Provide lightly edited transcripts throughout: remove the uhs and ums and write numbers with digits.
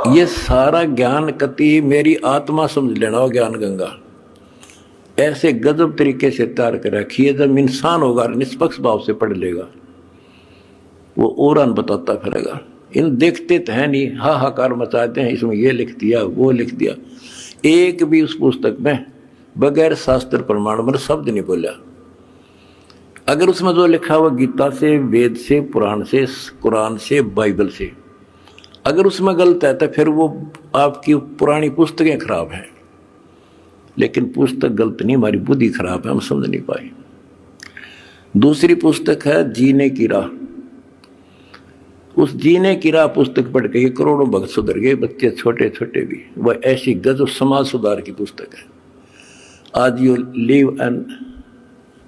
ये सारा ज्ञान कति मेरी आत्मा समझ लेना हो ज्ञान गंगा ऐसे गजब तरीके से तैयार कर रखी है। जब इंसान होगा निष्पक्ष भाव से पढ़ लेगा वो और बताता फिरेगा। इन देखते तो है नहीं, हाहाकार मचाते हैं, इसमें ये लिख दिया वो लिख दिया। एक भी उस पुस्तक में बगैर शास्त्र प्रमाण मतलब शब्द नहीं बोला। अगर उसमें जो लिखा हुआ गीता से, वेद से, पुराण से, कुरान से, बाइबल से, अगर उसमें गलत है तो फिर वो आपकी पुरानी पुस्तकें खराब हैं। लेकिन पुस्तक गलत नहीं, हमारी बुद्धि खराब है, हम समझ नहीं पाए। दूसरी पुस्तक है जीने की राह। उस जीने की राह पुस्तक पढ़ के करोड़ों भक्त सुधर गए, बच्चे छोटे छोटे भी। वह ऐसी गजब समाज सुधार की पुस्तक है। आज ये लिव एंड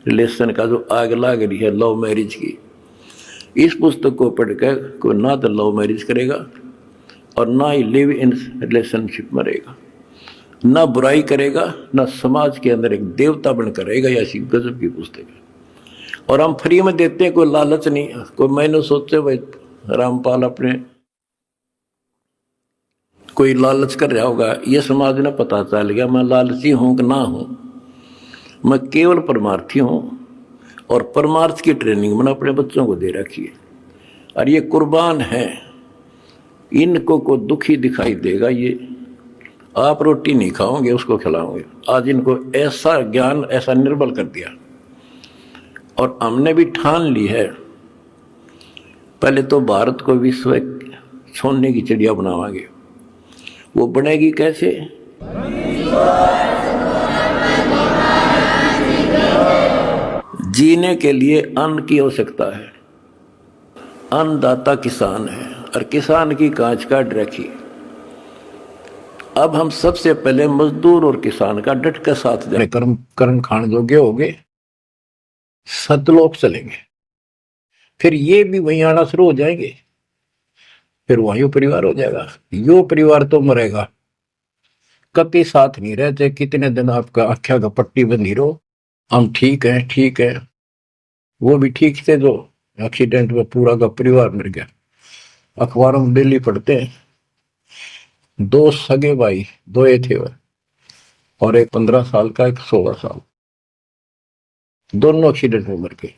रिलेशन का जो आग लाग रही है लव मैरिज की, इस पुस्तक को पढ़कर कोई ना तो लव मैरिज करेगा और ना ही लिव इन रिलेशनशिप में रहेगा, ना बुराई करेगा, ना समाज के अंदर एक देवता बनकर रहेगा। ऐसी गजब की पुस्तक है और हम फ्री में देते हैं, कोई लालच नहीं। कोई मैंने सोचे भाई रामपाल अपने कोई लालच कर रहा होगा, ये समाज ने पता चल गया मैं लालची हूं कि ना हूं। मैं केवल परमार्थी हूं और परमार्थ की ट्रेनिंग मैंने अपने बच्चों को दे रखी है और ये कुर्बान है। इनको को दुखी दिखाई देगा, ये आप रोटी नहीं खाओगे उसको खिलाओगे। आज इनको ऐसा ज्ञान ऐसा निर्बल कर दिया और हमने भी ठान ली है पहले तो भारत को विश्व सोने की चिड़िया बनावांगे। वो बनेगी कैसे? जीने के लिए अन्न की आवश्यकता है। अन्नदाता किसान है और किसान की कांच काट रखी। अब हम सबसे पहले मजदूर और किसान का डट कर साथ दें। कर्म खान जोगे हो गए, सतलोक चलेंगे, फिर ये भी वहीं आना शुरू हो जाएंगे, फिर वहीं परिवार हो जाएगा। यो परिवार तो मरेगा, कभी साथ नहीं रहते। कितने दिन आपका आख्या का पट्टी बंधी रहो, हम ठीक है ठीक है। वो भी ठीक थे जो एक्सीडेंट में पूरा का परिवार मर गया। अखबारों में डेली पढ़ते हैं, 2 सगे भाई, 2 थे वह, और एक 15 साल का, एक 16 साल, दोनों एक्सीडेंट में मर गए।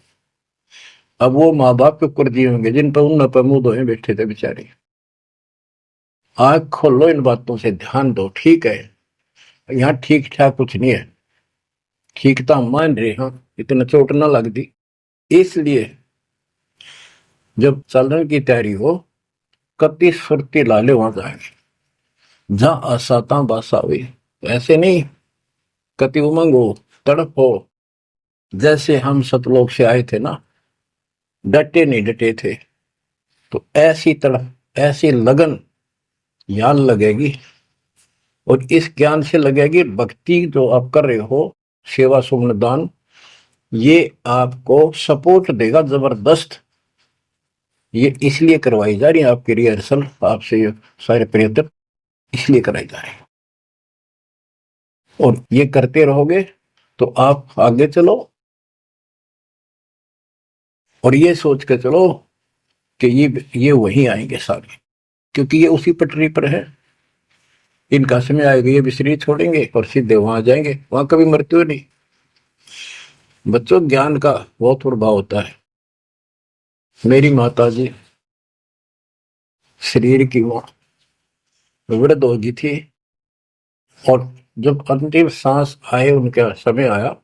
अब वो माँ बाप के ऊपर दिए होंगे जिन पर उन पर मुंह धोए बैठे थे बेचारे। आंख खोलो, इन बातों से ध्यान दो। ठीक है, यहाँ ठीक ठाक कुछ नहीं है, ठीक तो हम मान रहे हैं, इतना चोट ना लग दी। इसलिए जब चलने की तैयारी हो, कति सुरती लाले वहां जाएंगे जहां आशा ता बासा हुई। ऐसे नहीं, कति उमंग हो, तड़प हो। जैसे हम सतलोक से आए थे ना, डटे नहीं डटे थे, तो ऐसी तड़प, ऐसी लगन यहाँ लगेगी। और इस ज्ञान से लगेगी भक्ति जो आप कर रहे हो, सेवा सुमन दान, ये आपको सपोर्ट देगा जबरदस्त। ये इसलिए करवाई जा रही है आपकी रिहर्सल, आपसे सारे प्रयत्न इसलिए कराई जा रहे हैं। और ये करते रहोगे तो आप आगे चलो और ये सोच के चलो कि ये वहीं आएंगे सारे, क्योंकि ये उसी पटरी पर है। इनका समय आएगा, ये भी शरीर छोड़ेंगे और सीधे वहां जाएंगे, वहां कभी मृत्यु नहीं। बच्चों, ज्ञान का बहुत प्रभाव होता है। मेरी माता जी शरीर की वृद्ध हो गई थी और जब अंतिम सांस आए, उनका समय आया,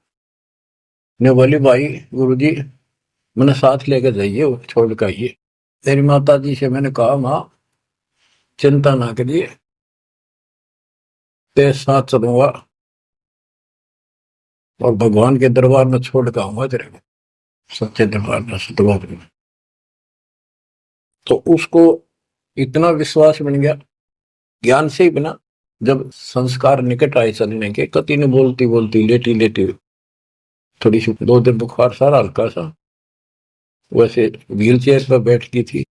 ने बोली भाई गुरुजी मैंने साथ लेकर जाइए, छोड़ कर आइए। मेरी माता जी से मैंने कहा माँ चिंता ना करिए, तेरे साथ चलूंगा और भगवान के दरबार में छोड़ कर आऊंगा तेरे को, सच्चे दरबार में, सतगुरु में। तो उसको इतना विश्वास बन गया ज्ञान से ही बना। जब संस्कार निकट आए चलने के, कति ने बोलती बोलती लेटी लेटी, थोड़ी सी 2 दिन बुखार सारा हल्का सा, वैसे व्हील चेयर पर बैठ की थी,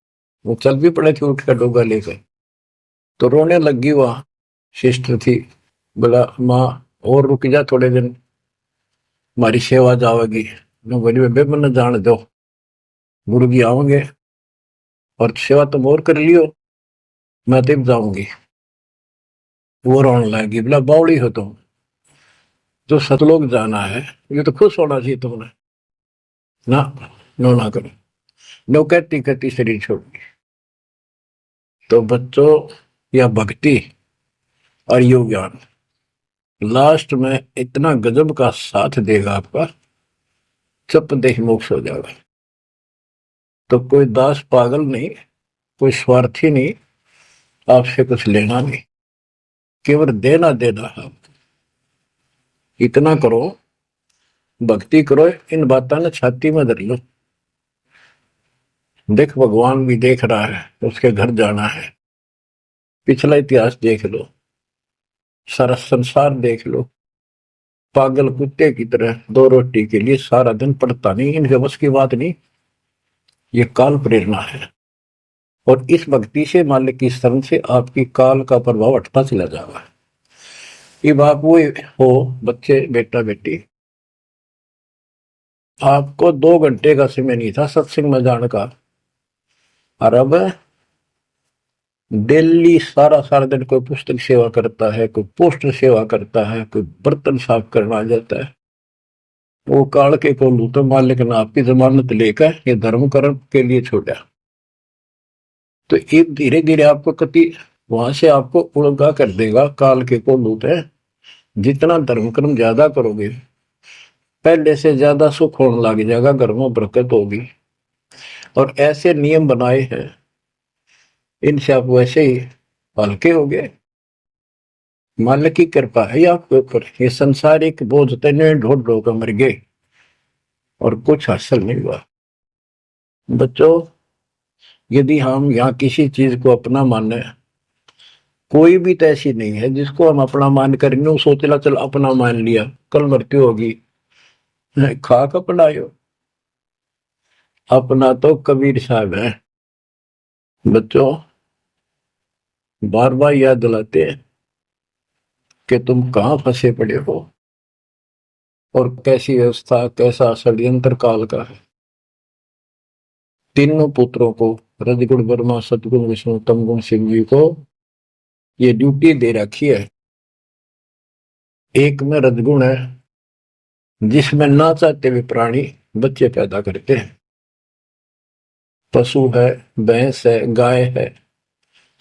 वो चल भी पड़े थे उठ कर डोगा लेकर, तो रोने लगी। वहां सिस्टर थी, बोला माँ और रुक जा थोड़े दिन, हमारी सेवा जावेगी। बोली बेबे मैंने जान दो, गुरु जी आओगे और सेवा तुम और कर लियो, मैं तब जाऊंगी। वो रोने लगी, बोला बावड़ी हो तुम, जो सतलोक जाना है, ये तो खुश होना चाहिए तुमने ना, नो ना करो, नो कहती कहती शरीर छोड़ दी। तो बच्चों, यह भक्ति और योग ज्ञान लास्ट में इतना गजब का साथ देगा आपका, चप देह मोक्ष हो जाएगा। तो कोई दास पागल नहीं, कोई स्वार्थी नहीं, आपसे कुछ लेना नहीं, केवल देना देना है। इतना करो, भक्ति करो, इन बातों ने छाती में धर लो। देख भगवान भी देख रहा है, उसके घर जाना है, पिछला इतिहास देख लो, सारा संसार देख लो। पागल कुत्ते की तरह दो रोटी के लिए सारा दिन पड़ता नहीं, इनके बस की बात नहीं। ये काल प्रेरणा है, और इस भक्ति से मालिक की शरण से आपकी काल का प्रभाव हटता चला जाएगा। ये आप वो हो बच्चे, बेटा बेटी, आपको 2 घंटे का समय नहीं था सत्संग में जाने का, और अब डेली सारा सारा दिन कोई पुस्तक सेवा करता है, कोई पोस्टर सेवा करता है, कोई बर्तन साफ करना आ जाता है। वो काल के कोलू तो मालिक ने आपकी जमानत लेकर ये धर्म कर्म के लिए छोड़ा। तो ये धीरे धीरे आपको कति वहां से आपको उड़गा कर देगा काल के कोलू पे। जितना धर्म कर्म ज्यादा करोगे, पहले से ज्यादा सुख होने लग जाएगा, घर में बरकत होगी। और ऐसे नियम बनाए हैं, इनसे आप वैसे ही हल्के हो गए। मालिक की कृपा है आपके ऊपर। ये संसारिक बोझ तने ढोड ढो कर मर गए और कुछ हासिल नहीं हुआ। बच्चों, यदि हम यहाँ किसी चीज को अपना माने, कोई भी तो ऐसी नहीं है जिसको हम अपना मान कर सोचला चल अपना मान लिया, कल मृत्यु होगी, खाक अपनायो। अपना तो कबीर साहब है। बच्चों, बार बार याद दिलाते हैं कि तुम कहाँ फंसे पड़े हो और कैसी व्यवस्था, कैसा षड्यंत्र काल का है। तीनों पुत्रों को, रजगुण ब्रह्मा, सतगुण विष्णु, तमगुण शिव जी को ये ड्यूटी दे रखी है। एक में रजगुण है, जिसमें ना चाहते हुए प्राणी बच्चे पैदा करते हैं। पशु है, भैंस है, गाय है,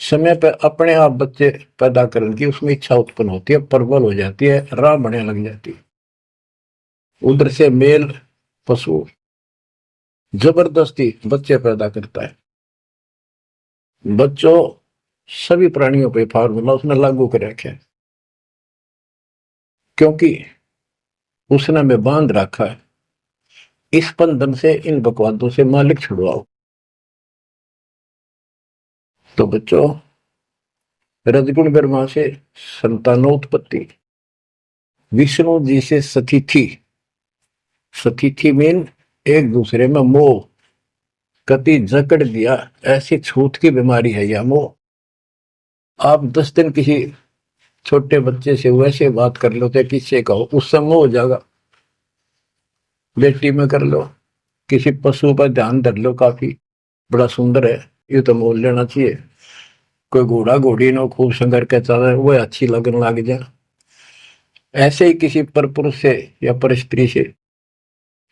समय पर अपने आप बच्चे पैदा करने की उसमें इच्छा उत्पन्न होती है, प्रबल हो जाती है, राह बढ़ने लग जाती है। उधर से मेल पशु जबरदस्ती बच्चे पैदा करता है। बच्चों, सभी प्राणियों पे फार्मूला उसने लागू कर रखा है, क्योंकि उसने हमें बांध रखा है। इस बंधन से, इन बकवादों से मालिक छुड़वाओ। तो बच्चों, रजगुण ब्रह्मा से संतानोत्पत्ति, विष्णु जी से सतिथि, सतिथि मीन एक दूसरे में मोह, कति जकड़ दिया, ऐसी छूत की बीमारी है यह मोह। आप 10 दिन किसी छोटे बच्चे से वैसे बात कर लो तो किससे कहो, उससे मोह हो जाएगा। बेटी में कर लो, किसी पशु पर ध्यान धर लो, काफी बड़ा सुंदर है, ये तो मोल लेना चाहिए। कोई घोड़ा घोड़ी नो खूब संगर के चल रहा है, वो अच्छी लगने लग जाए। ऐसे ही किसी पर पुरुष से या पर स्त्री से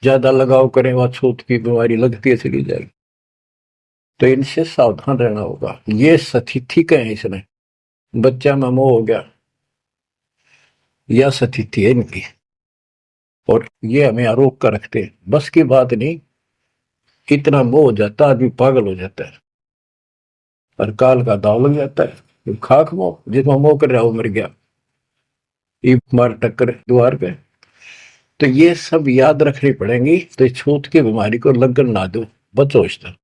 ज्यादा लगाव करें, वह छूत की बीमारी लगती है चली जाएगी। तो इनसे सावधान रहना होगा। ये सतिथि का है, इसने बच्चा में मोह हो गया, यह सतिथि है इनकी, और ये हमें आरोप कर रखते हैं। बस की बात नहीं, इतना मोह हो जाता है आदमी पागल हो जाता है और काल का दाव लग जाता है। खाक मोह, जिसमें मोह कर रहा वो मर गया, मार टक्कर द्वार पे। तो ये सब याद रखनी पड़ेंगी, तो इस छूत की बीमारी को लगन ना दो, बचो इस तरह।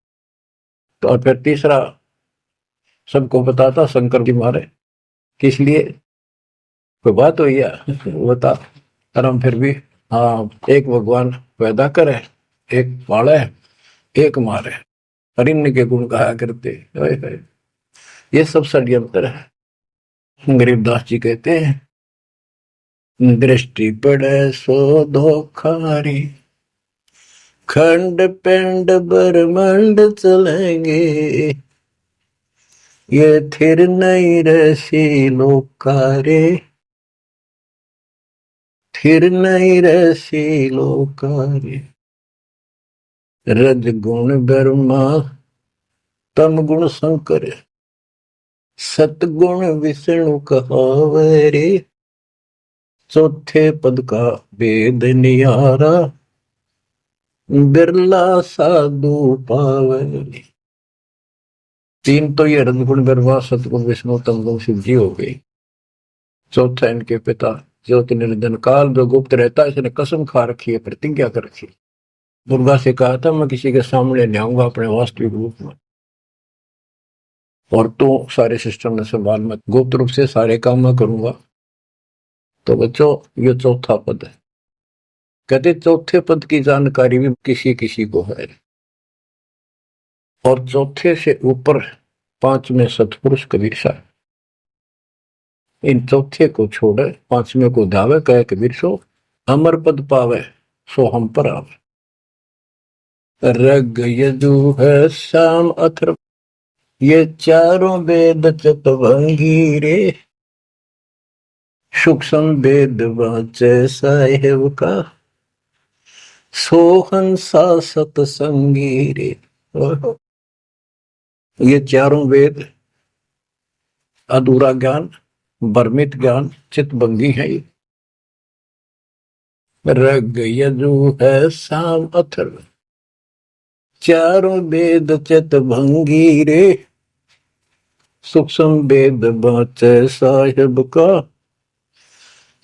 तो और फिर तीसरा सबको बताता शंकर जी मारे, किस लिए कोई बात हुई है बता। और हम फिर भी, हाँ, एक भगवान पैदा करे, एक पाले, एक मारे, और इनके गुण गाया करते। ये सब षड्यंत्र है। गरीबदास जी कहते हैं, दृष्टि पड़े सो धोखारी, खंड पिंड ब्रह्मांड चलेंगे, ये थिर नहीं रसी लोकारे, थिर नहीं रसी लोकारे। रज गुण ब्रह्मा तम गुण शंकर, सतगुण विष्णु कहावे रे। चौथे पद का वेद नियारा, बिरला साधु पावे रे। तीन तो ये रजगुण ब्रह्मा सतगुण विष्णु तम गुण शिव जी हो गई। चौथा इनके पिता ज्योति निरंजन काल जो गुप्त रहता है, इसने कसम खा रखी है, प्रतिज्ञा कर रखी। दुर्गा से कहा था मैं किसी के सामने नहीं आऊंगा अपने वास्तविक रूप में, और तो सारे सिस्टम ने संभाल, मैं गुप्त रूप से सारे काम मैं करूंगा। तो बच्चों ये चौथा पद है। कहते चौथे पद की जानकारी भी किसी किसी को है, और चौथे से ऊपर पांचवें सतपुरुष कबीर साहब। इन चौथे को छोड़े पांचवें को धावे, कहे कबीर सो अमर पद पावे सो हम पर आवे। रग यजु है शाम अथर्व, ये चारों वेद चतुर्भंगी रे। सूक्ष्म वेद वाचे साहेब का, सोहन सा सतसंगी रे। ये चारों वेद अधूरा ज्ञान, भ्रमित ज्ञान, चितभंगी है। रग यजु है शाम अथर्व, चारों वेद चितभंगी रे। सूक्ष्म वेद बाचे साहिब का,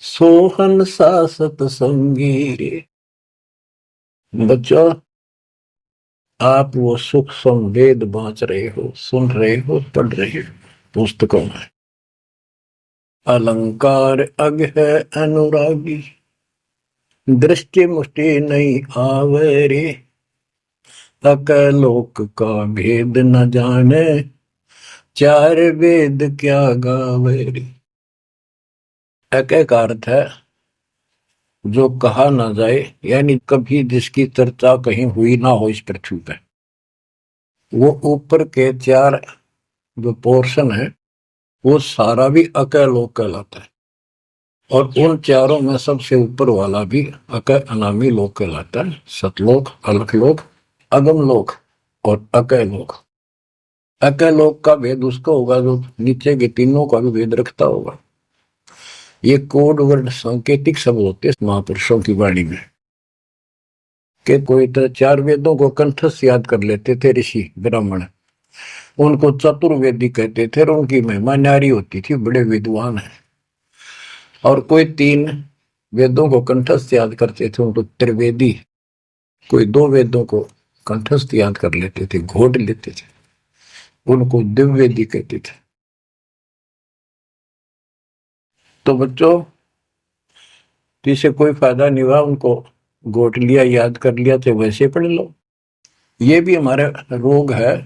सोहन सा सतसंगी रे। बच्चों आप वो सूक्ष्म वेद बांच रहे हो, सुन रहे हो, पढ़ रहे हो पुस्तकों में। अलंकार अग है अनुरागी, दृष्टि मुष्टि नहीं आवे रे। अकलोक का भेद न जाने, चार वेद क्या गावे रे। एक एक अर्थ है जो कहा ना जाए, यानी कभी जिसकी चर्चा कहीं हुई ना हो इस पृथ्वी पे। वो ऊपर के चार जो पोर्शन है वो सारा भी अकलोक कहलाता है, और उन चारों में सबसे ऊपर वाला भी अकय अनामी लोक कहलाता है। सतलोक, अलखलोक, अगम लोक और अकय लोक। अकय लोक का भेद उसका होगा जो नीचे के तीनों का भी भेद रखता होगा। ये कोड वर्ड सांकेतिक शब्द होते हैं महापुरुषों की वाणी में, कि कोई तो चार वेदों को कंठस्थ याद कर लेते थे ऋषि ब्राह्मण, उनको चतुर्वेदी कहते थे, और उनकी महिमा न्यारी होती थी, बड़े विद्वान है। और कोई तीन वेदों को कंठस्थ याद करते थे, उनको त्रिवेदी। कोई दो वेदों को कंठस्थ याद कर लेते थे, घोट लेते थे, उनको दिव्यवेदी कहते थे। तो बच्चों जिसे कोई फायदा नहीं हुआ, उनको घोट लिया, याद कर लिया, तो वैसे पढ़ लो। ये भी हमारा रोग है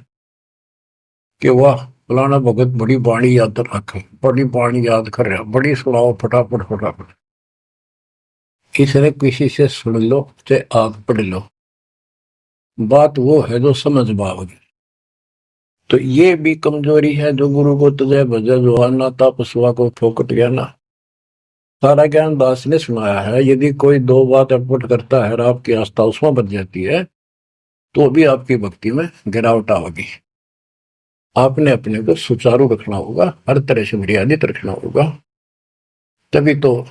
कि वाह फलाना भगत बड़ी बाणी याद रखे, बड़ी बाणी याद कर रहा, बड़ी सुनाओ फटाफट फटाफट। किसी किसी से सुन लो चाहे आप पढ़ लो, बात वो है जो समझ पाओगे। तो ये भी कमजोरी है जो गुरु को तुझे भजे जो आना था पशुआ को फोकट गया ना। सारा ज्ञान दास ने सुनाया है। यदि कोई दो बात अटपट करता है और आपकी आस्था उसमें बच जाती है तो भी आपकी भक्ति में गिरावट आएगी। आपने अपने को सुचारू रखना होगा, हर तरह से मर्यादित रखना होगा, तभी तो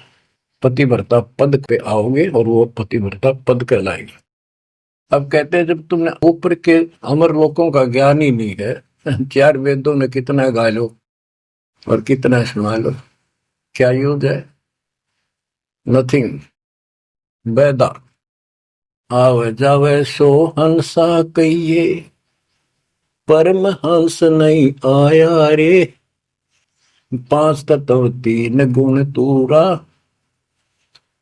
पतिव्रता पद पे आओगे और वो पतिव्रता पद कहलाएगा। अब कहते हैं जब तुमने ऊपर के अमर लोकों का ज्ञान ही नहीं है, चार वेदों में कितना गा लो और कितना सुना लो, क्या यूज है? नथिंग। बैदा आवे जावे सो हंसा कहिए, परमहंस नहीं आया रे। पांच तत्व तीन गुण तूरा,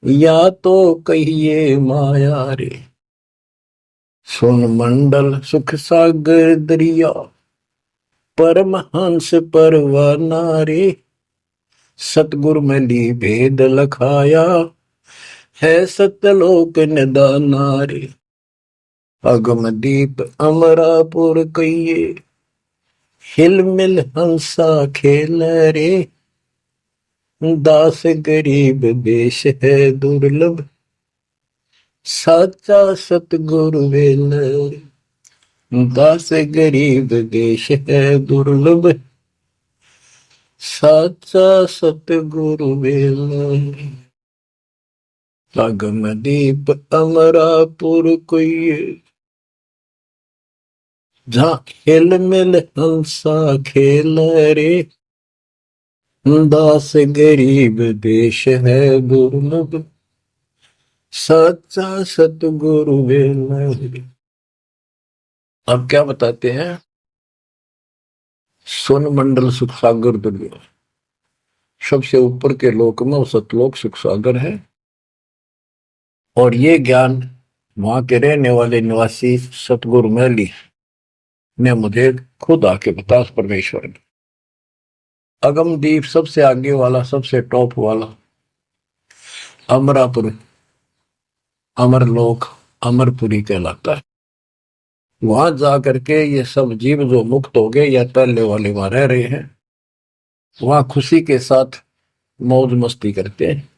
या तो कहिए माया रे। सुन मंडल सुख सागर दरिया, परमहंस परवाना रे। सतगुरु मली भेद लखाया, है सतलोक निदाना रे। अगम दीप अमरापुर कहिए, हिल मिल हंसा खेल रे, दास गरीब देश है दुर्लभ, साचा सतगुरु वेल रे। दास गरीब देश है दुर्लभ, साचा सतगुरु वेल रे। अगमदीप अमरापुर कोई, जहाँ हिल मिल हंसा खेल रे, दास गरीब देश है दुर्लभ, सच्चा सतगुरु वेल। अब क्या बताते हैं, सोन मंडल सुख सागर दुर्गा, सबसे ऊपर के लोक में वो सतलोक सुख सागर है। और ये ज्ञान वहां के रहने वाले निवासी सतगुरु मैली ने मुझे खुद आके बता, परमेश्वर ने। अगमदीप सबसे आगे वाला, सबसे टॉप वाला अमरापुर, अमरलोक, अमरपुरी कहलाता है। वहां जाकर के ये सब जीव जो मुक्त हो गए या पहले वाले वहां रह रहे हैं, वहां खुशी के साथ मौज मस्ती करते हैं।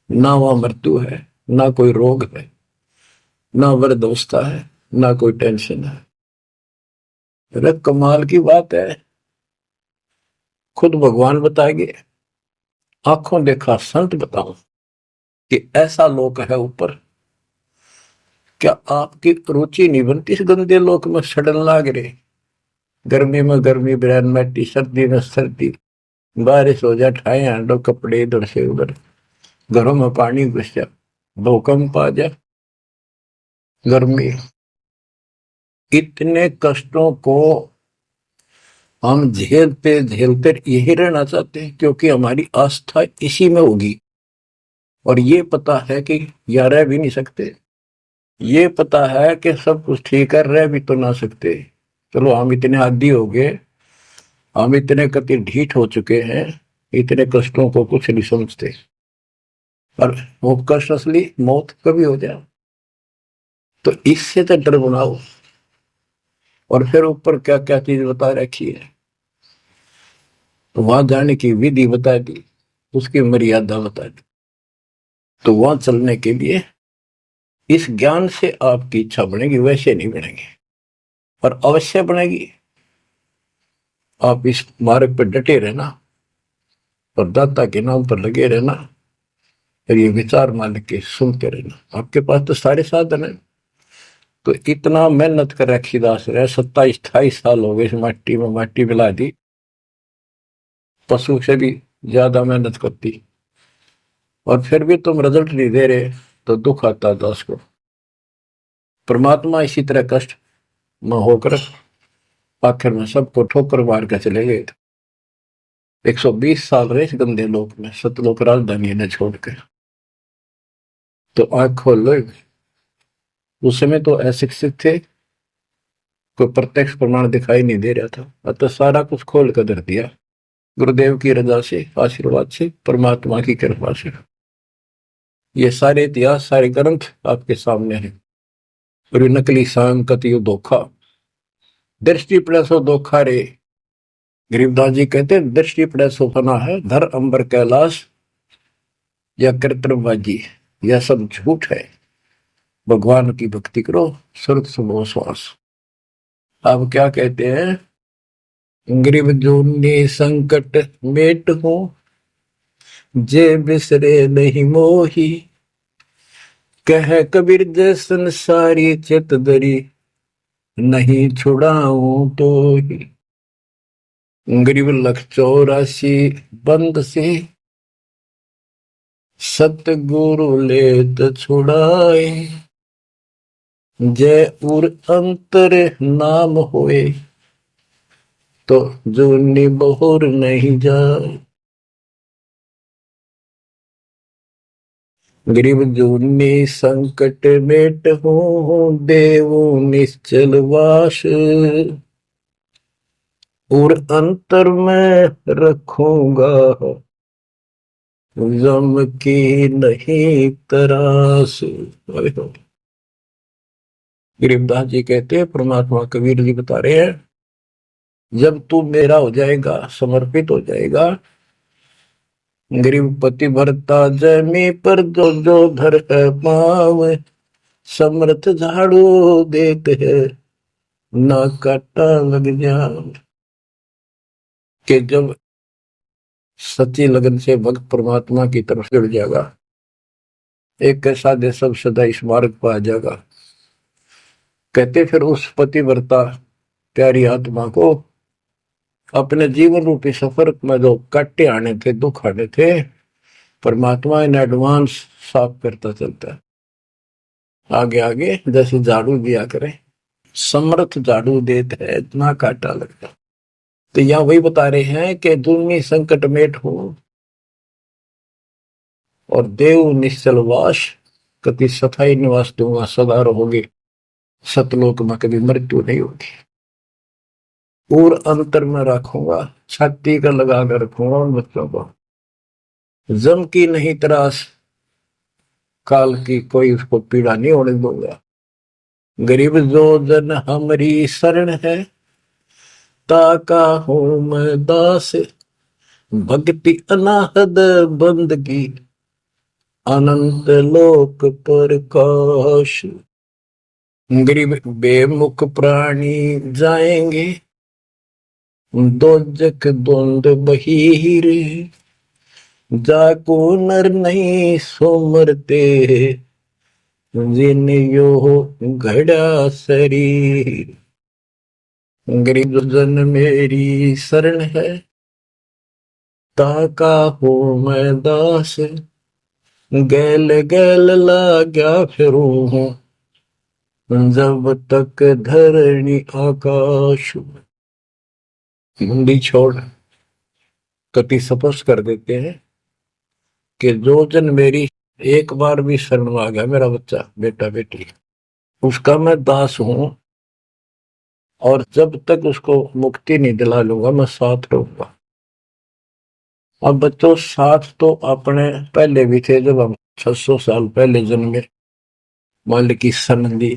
ना वहां मृत्यु है, ना कोई रोग है, ना वृद्धावस्था है, ना कोई टेंशन है। अरे कमाल की बात है, खुद भगवान बताएंगे, आंखों देखा संत बताऊं कि ऐसा लोक है ऊपर। क्या आपकी रुचि नहीं बनती इस गंदे लोक में सड़न लाग रहे? गर्मी में गर्मी ब्रैन मैटी, सर्दी में सर्दी, बारिश हो जाए ठाए हांडो कपड़े इधर से उधर, घरों में पानी घुस जाए, भूकंप आ जाए, गर्मी। इतने कष्टों को हम झेलते झेलते यही रहना चाहते हैं, क्योंकि हमारी आस्था इसी में होगी। और ये पता है कि या रह भी नहीं सकते, ये पता है कि सब कुछ ठीक है, रह भी तो ना सकते। चलो हम इतने आदी हो गए, हम इतने कति ढीठ हो चुके हैं, इतने कष्टों को कुछ नहीं समझते। और वो कष्ट असली मौत कभी हो जाए, तो इससे तो डर बनाओ। और फिर ऊपर क्या क्या चीज बता रखी है, तो वहां जाने की विधि बता दी, उसकी मर्यादा बता दी। तो वहां चलने के लिए इस ज्ञान से आपकी इच्छा बनेगी, वैसे नहीं बनेगी, और अवश्य बनेगी। आप इस मार्ग पर डटे रहना और दाता के नाम पर लगे रहना, और ये विचार मालिक के सुनते रहना। आपके पास तो सारे साधन है। तो इतना मेहनत कर रखी दास रहे, 27-28 साल हो गए इस माटी में, माटी मिला दी, पशु से भी ज्यादा मेहनत करती, और फिर भी तुम रिजल्ट नहीं दे रहे, तो दुख आता दास को। परमात्मा इसी तरह कष्ट में होकर आखिर में सबको ठोकर मार कर चले गए थे। 120 साल रहे इस गंदे लोक में, सतलोक राजधानी ने छोड़कर। तो आंख खोल लो। उस समय तो अशिक्षित थे, कोई प्रत्यक्ष प्रमाण दिखाई नहीं दे रहा था, अतः सारा कुछ खोल कर धर दिया, गुरुदेव की रजा से, आशीर्वाद से, परमात्मा की कृपा से। ये सारे इतिहास, सारे ग्रंथ आपके सामने हैं। और ये नकली सांग कतियो धोखा, दृष्टि पड़े सो धोखा रे। गरीबदास जी कहते हैं, दृष्टि पड़े सो फना है, धर अंबर कैलाश या कृत्रिमबाजी, यह सब झूठ है। भगवान की भक्ति करो, स्वर्ग सुबह श्वास। अब क्या कहते हैं, गरीब जूनी संकट मेट हो, जे बिसरे नहीं मोही, कह कबीर जय संसारी चित दरी, नहीं छुड़ाऊं तो ही। गरीब 184 बंद से, सतगुरु लेत छुड़ाए, जय उर अंतर नाम होए, तो जूनी बहुर नहीं जाए। गरीब जूनी संकट मेट हो, देवो निश्चल वास, और अंतर में रखूंगा, जम की नहीं तरास। गरीबदास जी कहते हैं, परमात्मा कबीर जी बता रहे हैं जब तू मेरा हो जाएगा, समर्पित हो जाएगा, गरीब पति भरता जमी पर जो जो धर है पाव, समर्थ झाड़ू देते है ना काटा लग जाए। कि जब सच्ची लगन से भक्त परमात्मा की तरफ जुड़ जाएगा, एक कैसा दे सब सदा इस मार्ग पर आ जाएगा। कहते फिर उस पतिव्रता प्यारी आत्मा को अपने जीवन रूपी सफर में जो काटे आने थे, दुख आने थे, परमात्मा इन एडवांस साफ करता चलता है। आगे आगे जैसे झाड़ू दिया करे, समर्थ झाड़ू देते है इतना काटा लगता। तो यहाँ वही बता रहे हैं कि दुर्मी संकट मेट हो और देव निश्चल वास, कति सफाई निवास दूंगा, सदा रहोगे सतलोक में, कभी मृत्यु नहीं होगी। और अंतर में रखूंगा, छाती का लगा कर रखूंगा उन बच्चों को। जम की नहीं त्रास, काल की कोई उसको पीड़ा नहीं होने दूंगा। गरीब जो जन हमारी शरण है, ताका हूं मैं दास, भक्ति अनाहद बंदगी, अनंत लोक प्रकाश। गरीब बेमुख प्राणी जाएंगे, दोजक द्वंद बहीर, जाको नर नहीं सोमरते, जिन यो घड़ा शरीर। गरीब जन मेरी शरण है, ताका हो मैं दास, गैल गैल लाग्या फिरूं हूं, जब तक धरणी आकाश। मुंडी छोड़ कति स्पष्ट कर देते हैं कि जो जन मेरी एक बार भी शरण में आ गया, मेरा बच्चा बेटा बेटी, उसका मैं दास हूं, और जब तक उसको मुक्ति नहीं दिला लूंगा मैं साथ रहूंगा। अब बच्चों साथ तो अपने पहले भी थे, जब हम 600 साल पहले जन्मे, मालिक की शरण दी,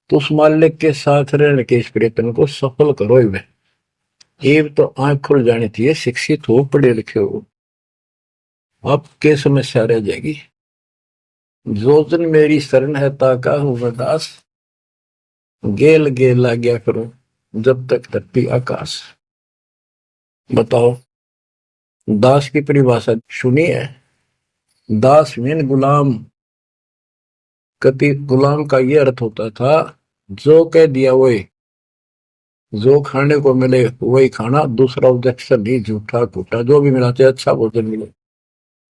तो उस मालिक के साथ रहने के इस प्रयत्न को सफल करो। एक तो आंख खुल जानी चाहिए, शिक्षित हो, पढ़े लिखे हो, आपके समस्या रह जाएगी। जो जन मेरी शरण है, ताका हूं मैं दास, गेल गेल आ गया करूं, जब तक धरती आकाश। बताओ, दास की परिभाषा सुनी है? दास मीन गुलाम। कति गुलाम का ये अर्थ होता था, जो कह दिया वही, जो खाने को मिले वही खाना, दूसरा ऑब्जेक्शन नहीं, झूठा फूटा जो भी मिला, चाहे अच्छा भोजन मिले,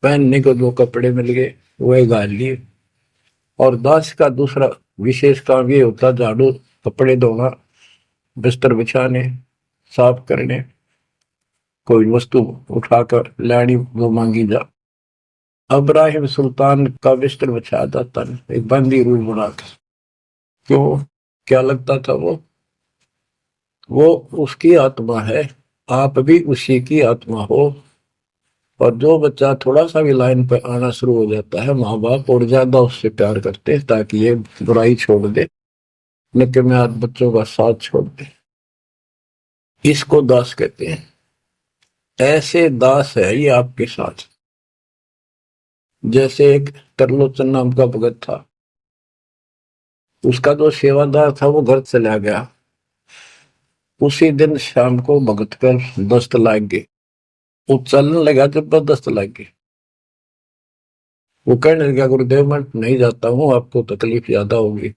पहनने को जो कपड़े मिल गए वही गाल लिए। और दास का दूसरा विशेष काम ये होता, झाड़ू, कपड़े धोना, बिस्तर बिछाने, साफ करने, कोई वस्तु उठाकर लानी वो मांगी जा। अब्राहिम सुल्तान का बिस्तर बिछाया जाता है एक बंदी रूल बनाकर। क्यों? क्या लगता था वो उसकी आत्मा है, आप भी उसी की आत्मा हो। और जो बच्चा थोड़ा सा भी लाइन पर आना शुरू हो जाता है, माँ बाप और ज्यादा उससे प्यार करते हैं ताकि ये बुराई छोड़ दे, लेकिन मैं आज बच्चों का साथ छोड़ दे। इसको दास कहते हैं। ऐसे दास है ये आपके साथ। जैसे एक तरलोचन नाम का भगत था, उसका जो सेवादार था वो घर चला गया। उसी दिन शाम को भगत पर दस्त लग गई, वो चलने लगा, जबरदस्त लग गई। वो कहने लगा, गुरुदेव मैं नहीं जाता हूँ, आपको तकलीफ ज्यादा होगी।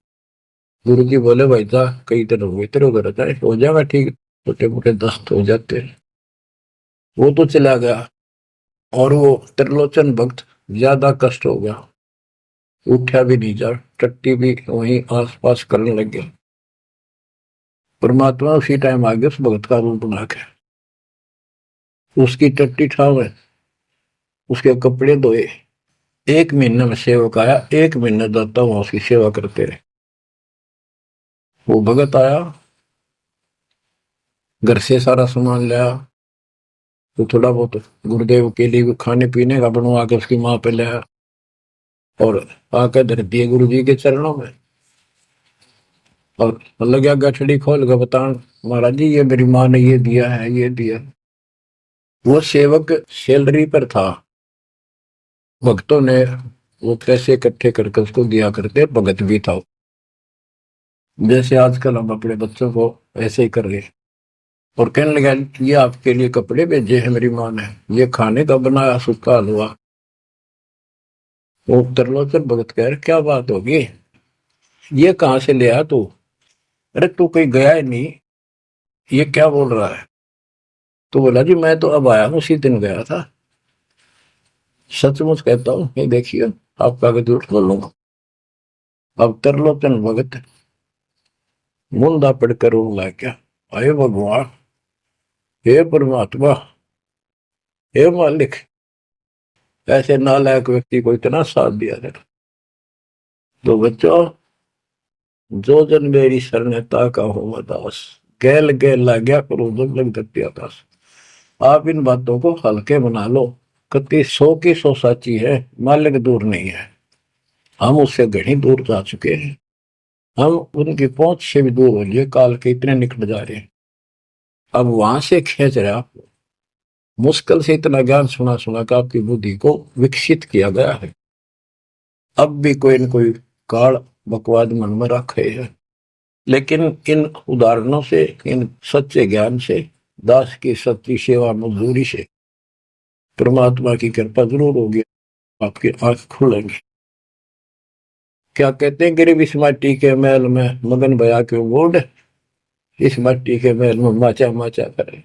गुरु जी बोले, भाई जा, कई दिन हो गए तेरे उधर, जाए हो जाएगा ठीक, छोटे मोटे दस्त हो जाते हैं। वो तो चला गया, और वो त्रिलोचन भक्त ज्यादा कष्ट हो गया, उठा भी नहीं जा, टट्टी भी वहीं आस पास करने लग गया। परमात्मा उसी टाइम आ गया उस भगत का रूप बना के, उसकी टट्टी ठावे, उसके कपड़े धोए। 1 महीने में सेवक आया, 1 महीने जाता वहां उसकी सेवा करते रहे। वो भगत आया, घर से सारा सामान लाया, तो थोड़ा बहुत गुरुदेव के लिए खाने पीने का बनवा के उसकी माँ पे लाया, और आकर धर दिए गुरु जी के चरणों में। और लग गया गठड़ी खोल के बतान, महाराज जी ये मेरी माँ ने ये दिया है, ये दिया। वो सेवक सैलरी पर था, भक्तों ने वो पैसे इकट्ठे करके उसको दिया करते, भगत भी था। जैसे आजकल हम अपने बच्चों को ऐसे ही कर रहे, और कहने लगा ये आपके लिए कपड़े भेजे हैं मेरी माँ ने, ये खाने का बनाया सूखा हलवा। वो त्रिलोचन भगत कह रहे क्या बात होगी, ये कहाँ से ले आया तू? अरे तू कहीं गया ही नहीं, ये क्या बोल रहा है? तो बोला जी मैं तो अब आया हूँ, उसी दिन गया था। सचमुच कहता हूँ, ये देखिए आपका आगे झूठ बोलूंगा। अब त्रिलोचन भगत मुंदा पड़कर रोने लग गया, अरे भगवान, हे परमात्मा, हे मालिक, ऐसे नालायक व्यक्ति को इतना साथ दिया था। तो बच्चों, जो जन मेरी शरणता का हो दास, गैल गैल ला गया करो जब लग दत्या दास। आप इन बातों को हल्के बना लो, कति 100 की 100 साची है, मालिक दूर नहीं है। हम उससे घनी दूर जा चुके हैं, हम उनकी पहुंच से भी दूर हो लिए, काल के इतने निकट जा रहे हैं। अब वहां से खींच रहे आप, मुश्किल से इतना ज्ञान सुना सुना कर आपकी बुद्धि को विकसित किया गया है। अब भी कोई न कोई काल बकवाद मन में रखे है, लेकिन इन उदाहरणों से, इन सच्चे ज्ञान से, दास की सच्ची सेवा मजदूरी से परमात्मा की कृपा जरूर होगी, आपकी आंख खुलेंगी। क्या कहते हैं, गरीब इस माटी के महल में मगन भया क्यों गोड, इस मिट्टी के महल में माचा माचा करे,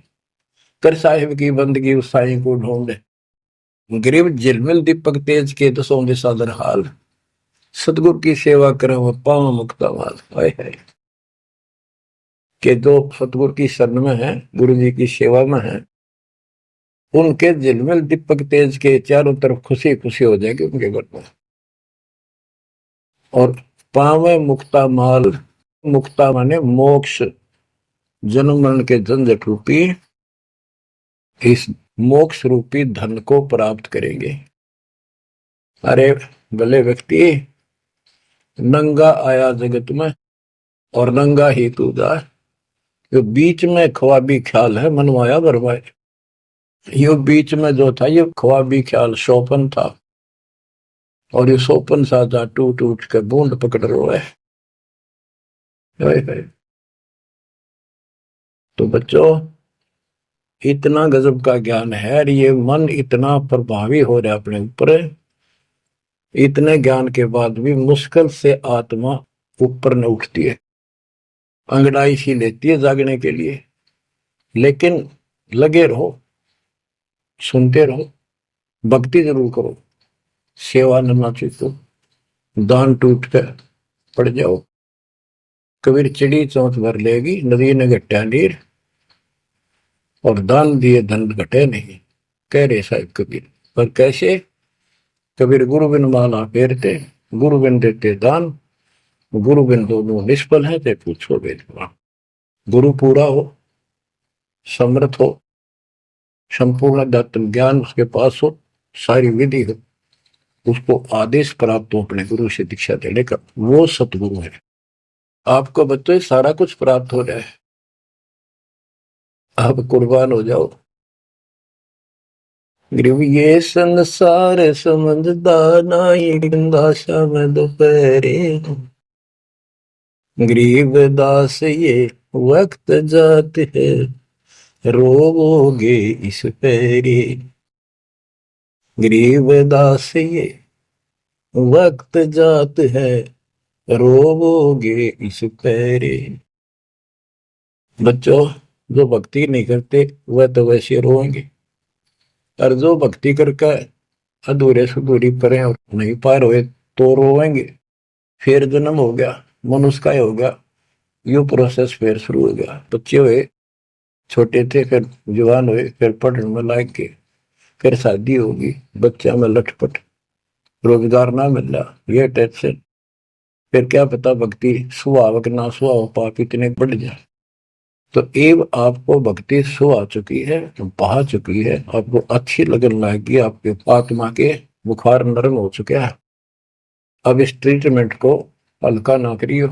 कर साहिब की बंदगी उस साईं को ढूंढे। गरीब झिलमिल दीपक तेज के दसों दिशा हाल, सतगुरु की सेवा करे वो पाव मुक्ता माल। हाय हाय, के जो सतगुरु की शरण में है, गुरु जी की सेवा में है, उनके झिलमिल दीपक तेज के चारों तरफ खुशी खुशी हो जाएगी उनके घर में। और पावे मुक्ता माल, मुक्ता माने मोक्ष, जन्म मरण के झंझट रूपी इस मोक्ष रूपी धन को प्राप्त करेंगे। अरे भले व्यक्ति, नंगा आया जगत में और नंगा ही तू जा, जो बीच में ख्वाबी ख्याल है मनवाया बरवाए। ये बीच में जो था ये ख्वाबी ख्याल शोपन था, और ये शोपन साजा टूट टूट के बूंद पकड़ रहा है। तो बच्चों, इतना गजब का ज्ञान है, और ये मन इतना प्रभावी हो रहा है अपने ऊपर, इतने ज्ञान के बाद भी मुश्किल से आत्मा ऊपर न उठती है, अंगड़ाई सी लेती है जागने के लिए। लेकिन लगे रहो, सुनते रहो, भक्ति जरूर करो, सेवा न नाचो, दान टूट कर पड़ जाओ। कबीर चिड़ी चौंच भर लेगी, नदी ने घटा नीर, और दान दिए धन घटे नहीं, कह रहे साहब कबीर। पर कैसे? कबीर गुरु बिन माला फेरते, गुरु बिन देते दान, गुरु बिन दोनों निष्फल है, ते पूछो वेदवान। गुरु पूरा हो, समर्थ हो, संपूर्ण अध्यात्म ज्ञान उसके पास हो, सारी विधि हो, उसको आदेश प्राप्त हो अपने गुरु से दीक्षा देने का, वो सतगुरु है। आपको बच्चों सारा कुछ प्राप्त हो जाए, आप कुर्बान हो जाओ। ये संसार समझदा नाई, दासा में दोपहरे, गरीब दास ये वक्त जात है, रोवोगे इस पैरे। गरीब दास ये वक्त जात है, रोवोगे इस पैरे। बच्चों, जो भक्ति नहीं करते वह तो वैसे रोएंगे, और जो भक्ति करके अधूरे सुधूरी परे और नहीं पार हुए तो रोएंगे। फिर जन्म हो गया, मनुष्य का हो गया, यू प्रोसेस फिर शुरू हो गया। बच्चे हुए, छोटे थे, फिर जवान हुए, फिर पढ़ने में लायक के, फिर शादी होगी, बच्चा में लटपट, रोजगार ना मिल रहा, ये टेंशन, फिर क्या पता भक्ति स्वभाव ना स्वभाव पाप इतने बढ़ जाए। तो एव आपको भक्ति सो आ चुकी है, बहा चुकी है, आपको अच्छी लगन लगेगी, आपके आत्मा के बुखार नरम हो चुके हैं। अब इस ट्रीटमेंट को हल्का ना करियो,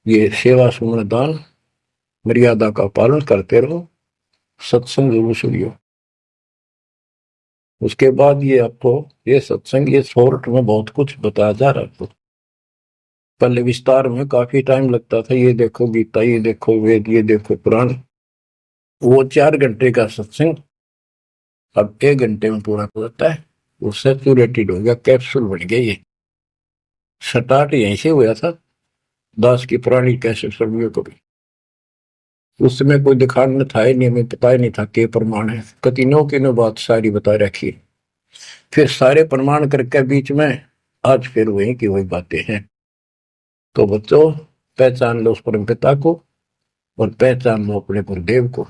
ये सेवा सुमन दान मर्यादा का पालन करते रहो, सत्संग जरूर सुनियो। उसके बाद ये आपको ये सत्संग ये शॉर्ट में बहुत कुछ बताया जा रहा है आपको। पहले विस्तार में काफी टाइम लगता था, ये देखो गीता, ये देखो वेद, ये देखो पुराण। वो 4 घंटे का सत्संग अब 1 घंटे में पूरा हो जाता है। वो सैचुरेटेड हो गया, कैप्सूल बन गया। ये स्टार्ट यहीं से हुआ था, दास की पुरानी कैसेट सर्वियों को भी। उस समय कोई दिखाने था ही नहीं, हमें पता ही नहीं था के प्रमाण है, कतिनों की नो बात सारी बता रखी। फिर सारे प्रमाण करके बीच में आज फिर वही की वही बातें हैं। तो बच्चों, पहचान लो उस परम पिता को और पहचान लो अपने गुरुदेव को।